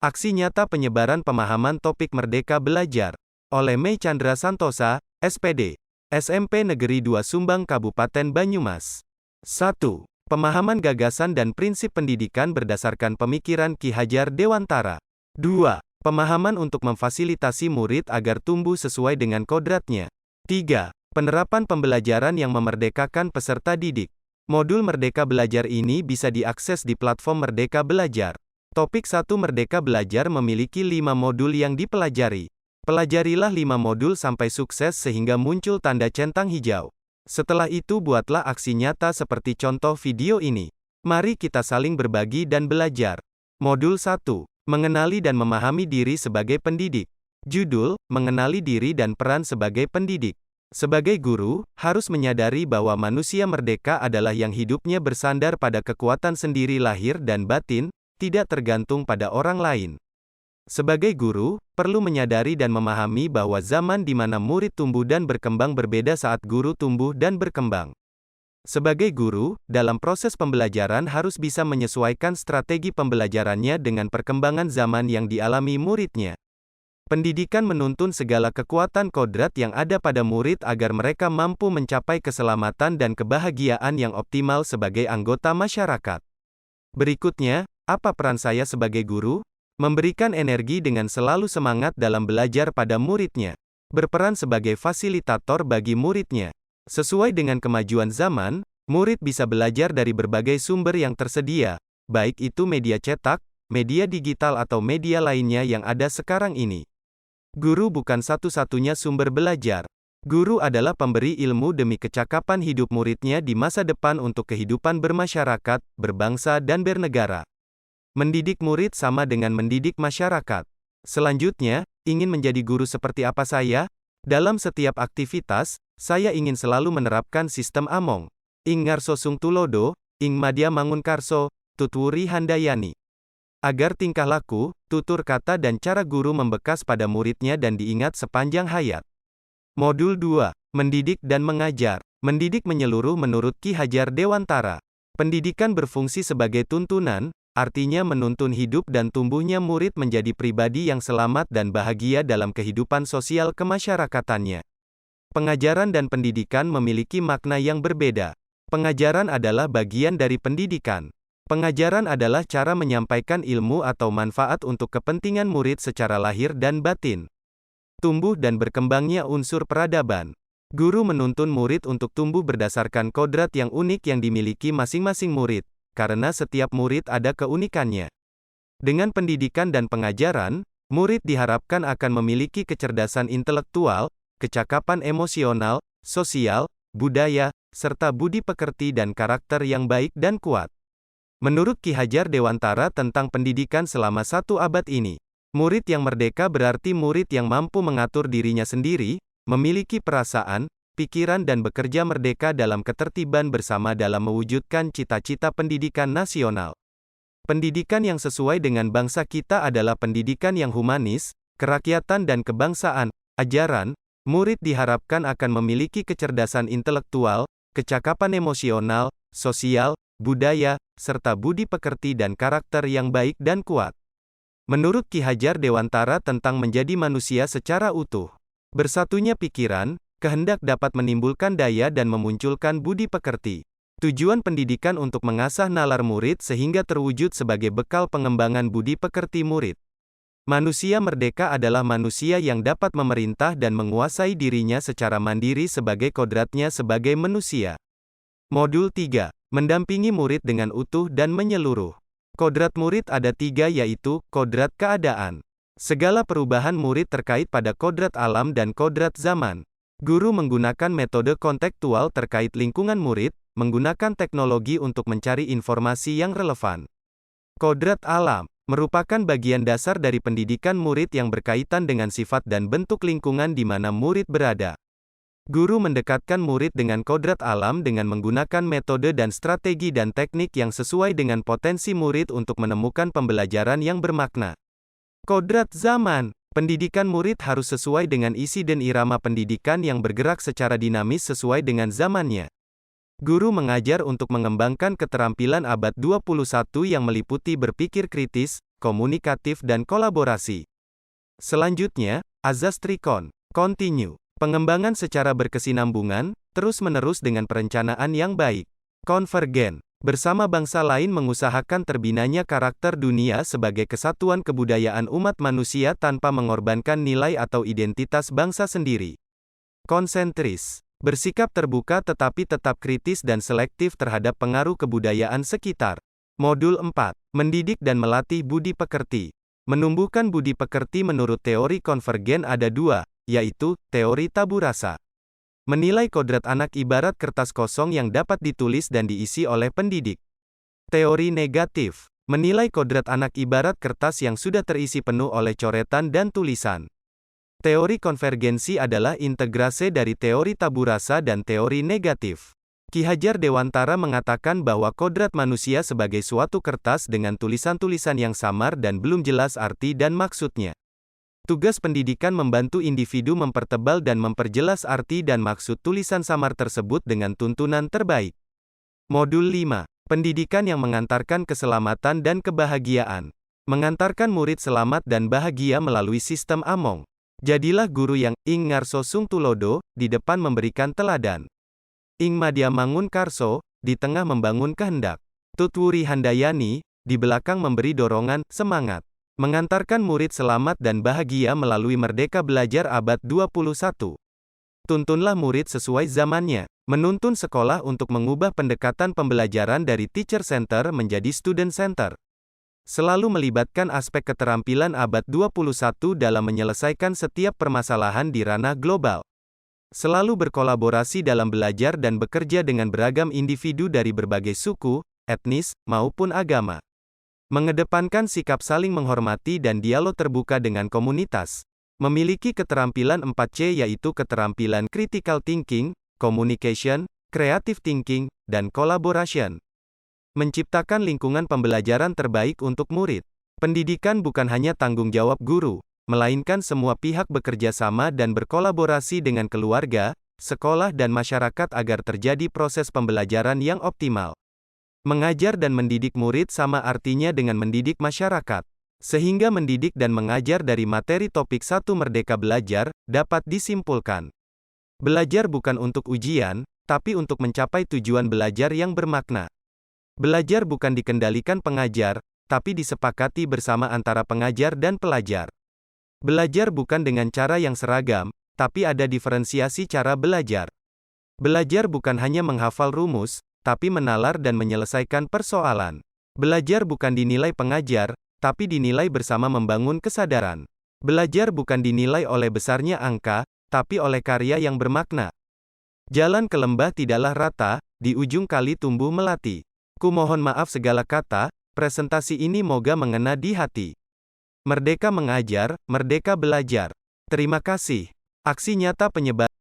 Aksi nyata penyebaran pemahaman topik Merdeka Belajar. Oleh Mei Chandra Santosa, SPD. SMP Negeri 2 Sumbang Kabupaten Banyumas. 1. Pemahaman gagasan dan prinsip pendidikan berdasarkan pemikiran Ki Hajar Dewantara. 2. Pemahaman untuk memfasilitasi murid agar tumbuh sesuai dengan kodratnya. 3. Penerapan pembelajaran yang memerdekakan peserta didik. Modul Merdeka Belajar ini bisa diakses di platform Merdeka Belajar. Topik 1 Merdeka Belajar memiliki 5 modul yang dipelajari. Pelajarilah 5 modul sampai sukses sehingga muncul tanda centang hijau. Setelah itu buatlah aksi nyata seperti contoh video ini. Mari kita saling berbagi dan belajar. Modul 1. Mengenali dan memahami diri sebagai pendidik. Judul, Mengenali diri dan peran sebagai pendidik. Sebagai guru, harus menyadari bahwa manusia merdeka adalah yang hidupnya bersandar pada kekuatan sendiri lahir dan batin, tidak tergantung pada orang lain. Sebagai guru, perlu menyadari dan memahami bahwa zaman di mana murid tumbuh dan berkembang berbeda saat guru tumbuh dan berkembang. Sebagai guru, dalam proses pembelajaran harus bisa menyesuaikan strategi pembelajarannya dengan perkembangan zaman yang dialami muridnya. Pendidikan menuntun segala kekuatan kodrat yang ada pada murid agar mereka mampu mencapai keselamatan dan kebahagiaan yang optimal sebagai anggota masyarakat. Berikutnya, apa peran saya sebagai guru? Memberikan energi dengan selalu semangat dalam belajar pada muridnya. Berperan sebagai fasilitator bagi muridnya. Sesuai dengan kemajuan zaman, murid bisa belajar dari berbagai sumber yang tersedia, baik itu media cetak, media digital atau media lainnya yang ada sekarang ini. Guru bukan satu-satunya sumber belajar. Guru adalah pemberi ilmu demi kecakapan hidup muridnya di masa depan untuk kehidupan bermasyarakat, berbangsa dan bernegara. Mendidik murid sama dengan mendidik masyarakat. Selanjutnya, ingin menjadi guru seperti apa saya? Dalam setiap aktivitas, saya ingin selalu menerapkan sistem Among. Ing ngarso sung tulodo, ing madya mangunkarso, tutwuri handayani. Agar tingkah laku, tutur kata dan cara guru membekas pada muridnya dan diingat sepanjang hayat. Modul 2. Mendidik dan mengajar. Mendidik menyeluruh menurut Ki Hajar Dewantara. Pendidikan berfungsi sebagai tuntunan, artinya menuntun hidup dan tumbuhnya murid menjadi pribadi yang selamat dan bahagia dalam kehidupan sosial kemasyarakatannya. Pengajaran dan pendidikan memiliki makna yang berbeda. Pengajaran adalah bagian dari pendidikan. Pengajaran adalah cara menyampaikan ilmu atau manfaat untuk kepentingan murid secara lahir dan batin. Tumbuh dan berkembangnya unsur peradaban. Guru menuntun murid untuk tumbuh berdasarkan kodrat yang unik yang dimiliki masing-masing murid, karena setiap murid ada keunikannya. Dengan pendidikan dan pengajaran, murid diharapkan akan memiliki kecerdasan intelektual, kecakapan emosional, sosial, budaya, serta budi pekerti dan karakter yang baik dan kuat. Menurut Ki Hajar Dewantara tentang pendidikan selama 1 abad ini, murid yang merdeka berarti murid yang mampu mengatur dirinya sendiri, memiliki perasaan, pikiran dan bekerja merdeka dalam ketertiban bersama dalam mewujudkan cita-cita pendidikan nasional. Pendidikan yang sesuai dengan bangsa kita adalah pendidikan yang humanis, kerakyatan dan kebangsaan. Ajaran, murid diharapkan akan memiliki kecerdasan intelektual, kecakapan emosional, sosial, budaya, serta budi pekerti dan karakter yang baik dan kuat. Menurut Ki Hajar Dewantara tentang menjadi manusia secara utuh, bersatunya pikiran, kehendak dapat menimbulkan daya dan memunculkan budi pekerti. Tujuan pendidikan untuk mengasah nalar murid sehingga terwujud sebagai bekal pengembangan budi pekerti murid. Manusia merdeka adalah manusia yang dapat memerintah dan menguasai dirinya secara mandiri sebagai kodratnya sebagai manusia. Modul 3. Mendampingi murid dengan utuh dan menyeluruh. Kodrat murid ada 3 yaitu, kodrat keadaan. Segala perubahan murid terkait pada kodrat alam dan kodrat zaman. Guru menggunakan metode kontekstual terkait lingkungan murid, menggunakan teknologi untuk mencari informasi yang relevan. Kodrat alam merupakan bagian dasar dari pendidikan murid yang berkaitan dengan sifat dan bentuk lingkungan di mana murid berada. Guru mendekatkan murid dengan kodrat alam dengan menggunakan metode dan strategi dan teknik yang sesuai dengan potensi murid untuk menemukan pembelajaran yang bermakna. Kodrat zaman. Pendidikan murid harus sesuai dengan isi dan irama pendidikan yang bergerak secara dinamis sesuai dengan zamannya. Guru mengajar untuk mengembangkan keterampilan abad 21 yang meliputi berpikir kritis, komunikatif dan kolaborasi. Selanjutnya, azas trikon. Continue. Pengembangan secara berkesinambungan, terus-menerus dengan perencanaan yang baik. Konvergen. Bersama bangsa lain mengusahakan terbinanya karakter dunia sebagai kesatuan kebudayaan umat manusia tanpa mengorbankan nilai atau identitas bangsa sendiri. Konsentris. Bersikap terbuka tetapi tetap kritis dan selektif terhadap pengaruh kebudayaan sekitar. Modul 4. Mendidik dan melatih budi pekerti. Menumbuhkan budi pekerti menurut teori konvergen ada dua, yaitu, teori tabu rasa. Menilai kodrat anak ibarat kertas kosong yang dapat ditulis dan diisi oleh pendidik. Teori negatif. Menilai kodrat anak ibarat kertas yang sudah terisi penuh oleh coretan dan tulisan. Teori konvergensi adalah integrase dari teori tabu rasa dan teori negatif. Ki Hajar Dewantara mengatakan bahwa kodrat manusia sebagai suatu kertas dengan tulisan-tulisan yang samar dan belum jelas arti dan maksudnya. Tugas pendidikan membantu individu mempertebal dan memperjelas arti dan maksud tulisan samar tersebut dengan tuntunan terbaik. Modul 5. Pendidikan yang mengantarkan keselamatan dan kebahagiaan. Mengantarkan murid selamat dan bahagia melalui sistem Among. Jadilah guru yang, ing ngarso sung tulodo, di depan memberikan teladan. Ing madya mangun karso, di tengah membangun kehendak. Tutwuri handayani, di belakang memberi dorongan, semangat. Mengantarkan murid selamat dan bahagia melalui Merdeka Belajar abad 21. Tuntunlah murid sesuai zamannya. Menuntun sekolah untuk mengubah pendekatan pembelajaran dari teacher center menjadi student center. Selalu melibatkan aspek keterampilan abad 21 dalam menyelesaikan setiap permasalahan di ranah global. Selalu berkolaborasi dalam belajar dan bekerja dengan beragam individu dari berbagai suku, etnis, maupun agama. Mengedepankan sikap saling menghormati dan dialog terbuka dengan komunitas. Memiliki keterampilan 4C yaitu keterampilan critical thinking, communication, creative thinking, dan collaboration. Menciptakan lingkungan pembelajaran terbaik untuk murid. Pendidikan bukan hanya tanggung jawab guru, melainkan semua pihak bekerja sama dan berkolaborasi dengan keluarga, sekolah dan masyarakat agar terjadi proses pembelajaran yang optimal. Mengajar dan mendidik murid sama artinya dengan mendidik masyarakat. Sehingga mendidik dan mengajar dari materi topik 1 Merdeka Belajar, dapat disimpulkan. Belajar bukan untuk ujian, tapi untuk mencapai tujuan belajar yang bermakna. Belajar bukan dikendalikan pengajar, tapi disepakati bersama antara pengajar dan pelajar. Belajar bukan dengan cara yang seragam, tapi ada diferensiasi cara belajar. Belajar bukan hanya menghafal rumus, tapi menalar dan menyelesaikan persoalan. Belajar bukan dinilai pengajar, tapi dinilai bersama membangun kesadaran. Belajar bukan dinilai oleh besarnya angka, tapi oleh karya yang bermakna. Jalan ke lembah tidaklah rata, di ujung kali tumbuh melati. Kumohon maaf segala kata, presentasi ini moga mengena di hati. Merdeka mengajar, merdeka belajar. Terima kasih. Aksi nyata penyebaran